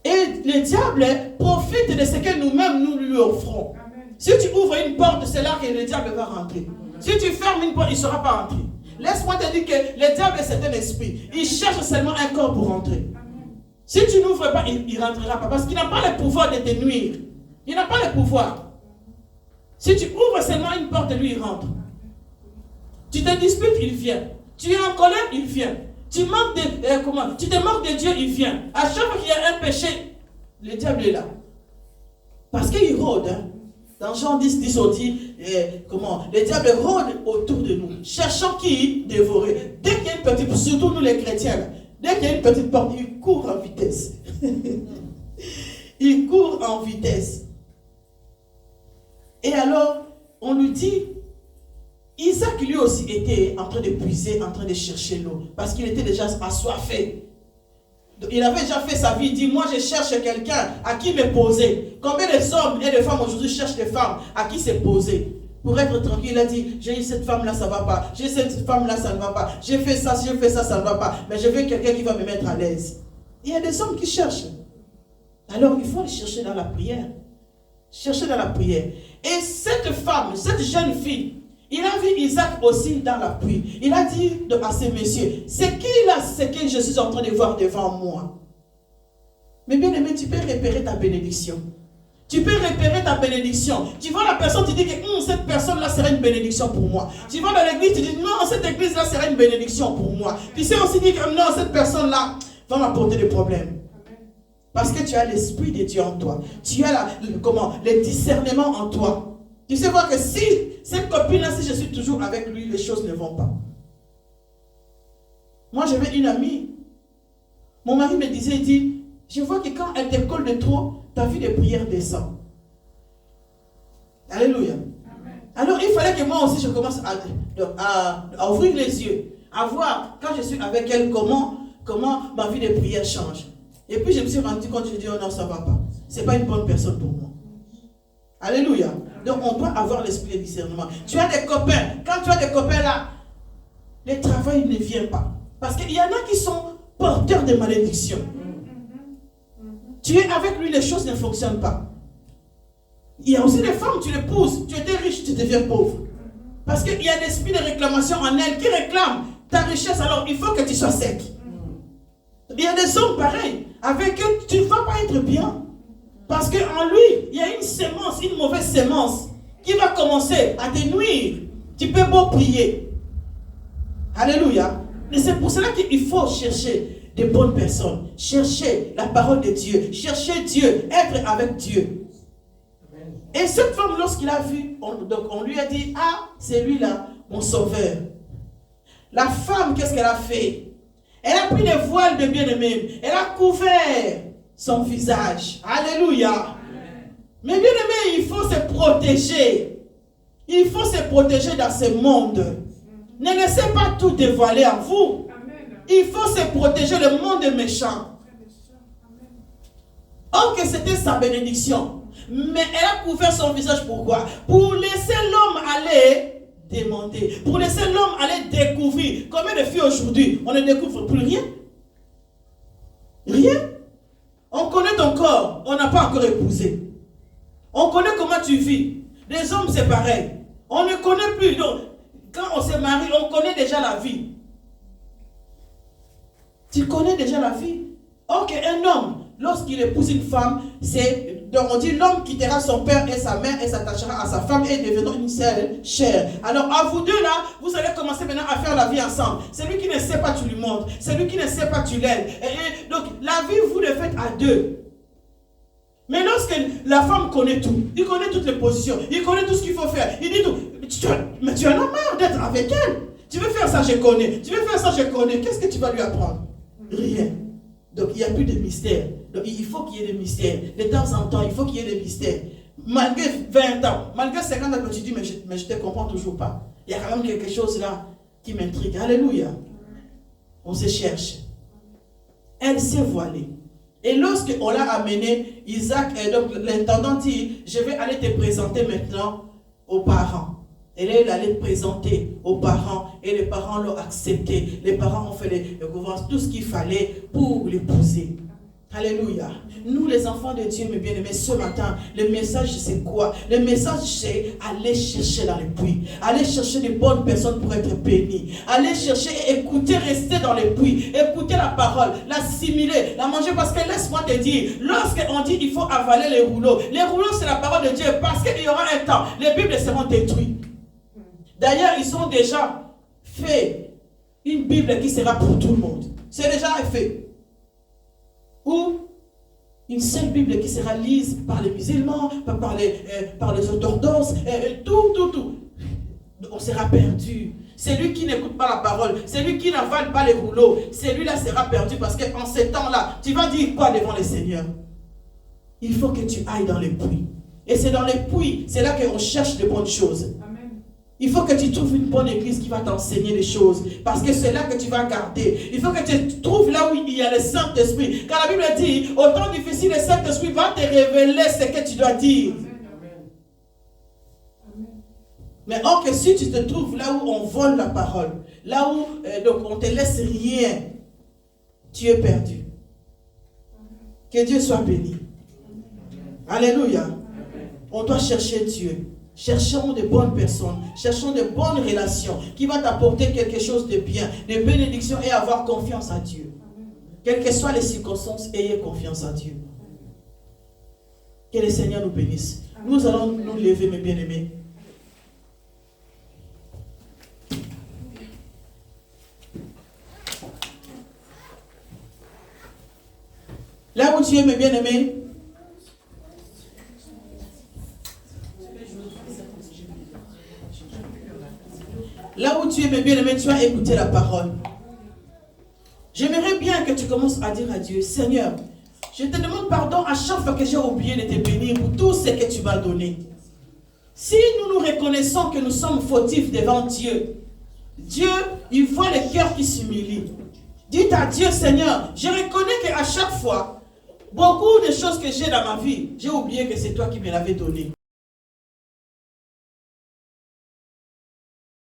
Et le diable profite de ce que nous-mêmes nous lui offrons. Amen. Si tu ouvres une porte, c'est là que le diable va rentrer. Si tu fermes une porte, il ne sera pas rentré. Laisse-moi te dire que le diable c'est un esprit. Il cherche seulement un corps pour rentrer. Amen. Si tu n'ouvres pas, il ne rentrera pas. Parce qu'il n'a pas le pouvoir de te nuire. Il n'a pas le pouvoir. Si tu ouvres seulement une porte, lui il rentre. Tu te disputes, il vient. Tu es en colère, il vient. Tu te moques de Dieu, il vient. À chaque fois qu'il y a un péché, le diable est là. Parce qu'il rôde. Hein. Dans Jean 10, on dit, le diable rôde autour de nous, cherchant qui dévorer. Dès qu'il y a une petite, surtout nous les chrétiens, là, dès qu'il y a une petite porte, il court en vitesse. Il court en vitesse. Et alors, on nous dit, Isaac lui aussi était en train de puiser, en train de chercher l'eau, parce qu'il était déjà assoiffé. Il avait déjà fait sa vie, il dit, moi je cherche quelqu'un à qui me poser. Combien de hommes et de femmes aujourd'hui cherchent des femmes à qui se poser? Pour être tranquille, il a dit, j'ai eu cette femme-là, ça ne va pas. J'ai cette femme-là, ça ne va pas. J'ai fait ça, ça ne va pas. Mais je veux quelqu'un qui va me mettre à l'aise. Il y a des hommes qui cherchent. Alors il faut les chercher dans la prière. Chercher dans la prière. Et cette femme, cette jeune fille, il a vu Isaac aussi dans la pluie. Il a dit à ces messieurs, c'est qui là, c'est que je suis en train de voir devant moi. Mais bien aimé, tu peux repérer ta bénédiction. Tu peux repérer ta bénédiction. Tu vois la personne, tu dis que cette personne-là sera une bénédiction pour moi. Tu vas dans l'église, tu dis non, cette église-là sera une bénédiction pour moi. Tu sais aussi dire que non, cette personne-là va m'apporter des problèmes. Parce que tu as l'esprit de Dieu en toi. Tu as le discernement en toi. Tu sais voir que si cette copine-là, si je suis toujours avec lui, les choses ne vont pas. Moi, j'avais une amie. Mon mari me disait, il dit, je vois que quand elle te colle de trop, ta vie de prière descend. Alléluia. Amen. Alors, il fallait que moi aussi, je commence à ouvrir les yeux, à voir, quand je suis avec elle, comment ma vie de prière change. Et puis, je me suis rendu compte, je dis, oh non, ça ne va pas. Ce n'est pas une bonne personne pour moi. Alléluia. Donc, on doit avoir l'esprit de discernement. Tu as des copains. Quand tu as des copains là, le travail ne vient pas. Parce qu'il y en a qui sont porteurs de malédiction. Tu es avec lui, les choses ne fonctionnent pas. Il y a aussi des femmes, tu les pousses. Tu étais riche, tu deviens pauvre. Parce qu'il y a l'esprit de réclamation en elle qui réclame ta richesse. Alors, il faut que tu sois sec. Il y a des hommes pareils. Avec eux, tu ne vas pas être bien. Parce qu'en lui, il y a une sémence, une mauvaise sémence qui va commencer à te nuire. Tu peux beau prier. Alléluia. Et c'est pour cela qu'il faut chercher des bonnes personnes. Chercher la parole de Dieu. Chercher Dieu. Être avec Dieu. Et cette femme, lorsqu'il a vu, on lui a dit, ah, c'est lui là, mon sauveur. La femme, qu'est-ce qu'elle a fait? Elle a pris le voile de bien-aimé. Elle a couvert son visage. Alléluia. Amen. Mais bien aimé, il faut se protéger. Il faut se protéger dans ce monde. Ne laissez pas tout dévoiler en vous. Amen. Il faut se protéger le monde méchant. Or que c'était sa bénédiction. Mais elle a couvert son visage pourquoi? Pour laisser l'homme aller demander. Pour laisser l'homme aller découvrir. Combien de filles aujourd'hui, on ne découvre plus rien? Rien. On connaît ton corps, on n'a pas encore épousé. On connaît comment tu vis. Les hommes, c'est pareil. On ne connaît plus. Donc, quand on se marie, on connaît déjà la vie. Tu connais déjà la vie. Or qu'un homme, lorsqu'il épouse une femme, c'est Donc on dit l'homme quittera son père et sa mère et s'attachera à sa femme et deviendront une seule chair. Alors à vous deux là, vous allez commencer maintenant à faire la vie ensemble. Celui qui ne sait pas, tu lui montres. Celui qui ne sait pas, tu l'aides. Donc la vie, vous le faites à deux. Mais lorsque la femme connaît tout, il connaît toutes les positions, il connaît tout ce qu'il faut faire, il dit tout. Mais tu en as marre d'être avec elle. Tu veux faire ça, je connais. Tu veux faire ça, je connais. Qu'est-ce que tu vas lui apprendre? Rien. Donc il n'y a plus de mystère. Donc il faut qu'il y ait des mystères. De temps en temps, il faut qu'il y ait des mystères. Malgré 20 ans, malgré 50 ans, tu dis, mais je ne te comprends toujours pas. Il y a quand même quelque chose là qui m'intrigue. Alléluia. On se cherche. Elle s'est voilée. Et lorsqu'on l'a amené, Isaac, donc l'intendant dit, je vais aller te présenter maintenant aux parents. Et là, il allait présenter aux parents et les parents l'ont accepté. Les parents ont fait tout ce qu'il fallait pour l'épouser. Alléluia. Nous, les enfants de Dieu, mes bien-aimés, ce matin, le message, c'est quoi? Le message, c'est aller chercher dans les puits. Aller chercher des bonnes personnes pour être bénies. Aller chercher et écouter, rester dans les puits. Écouter la parole, l'assimiler, la manger. Parce que laisse-moi te dire, lorsqu'on dit qu'il faut avaler les rouleaux c'est la parole de Dieu. Parce qu'il y aura un temps, les Bibles seront détruites. D'ailleurs, ils ont déjà fait une Bible qui sera pour tout le monde. C'est déjà fait. Ou une seule Bible qui sera lise par les musulmans, par les orthodoxes, tout. On sera perdu. Celui qui n'écoute pas la parole, celui qui n'avale pas les rouleaux, celui-là sera perdu parce qu'en ces temps-là, tu vas dire quoi devant le Seigneur? Il faut que tu ailles dans les puits. Et c'est dans les puits, c'est là qu'on cherche de bonnes choses. Il faut que tu trouves une bonne église qui va t'enseigner les choses. Parce que c'est là que tu vas garder. Il faut que tu trouves là où il y a le Saint-Esprit. Car la Bible dit, au temps difficile, le Saint-Esprit va te révéler ce que tu dois dire. Amen. Mais or que si tu te trouves là où on vole la parole, là où donc on ne te laisse rien, tu es perdu. Que Dieu soit béni. Alléluia. Amen. On doit chercher Dieu. Cherchons de bonnes personnes, cherchons de bonnes relations qui vont t'apporter quelque chose de bien, de bénédiction et avoir confiance à Dieu. Quelles que soient les circonstances, ayez confiance à Dieu. Que le Seigneur nous bénisse. Nous allons nous lever, mes bien-aimés. Là où tu es, mes bien-aimés, là où tu es, mes bien-aimés, tu as écouté la parole. J'aimerais bien que tu commences à dire à Dieu, Seigneur, je te demande pardon à chaque fois que j'ai oublié de te bénir pour tout ce que tu m'as donné. Si nous nous reconnaissons que nous sommes fautifs devant Dieu, Dieu, il voit le cœur qui s'humilie. Dites à Dieu, Seigneur, je reconnais qu'à chaque fois, beaucoup de choses que j'ai dans ma vie, j'ai oublié que c'est toi qui me l'avais donné.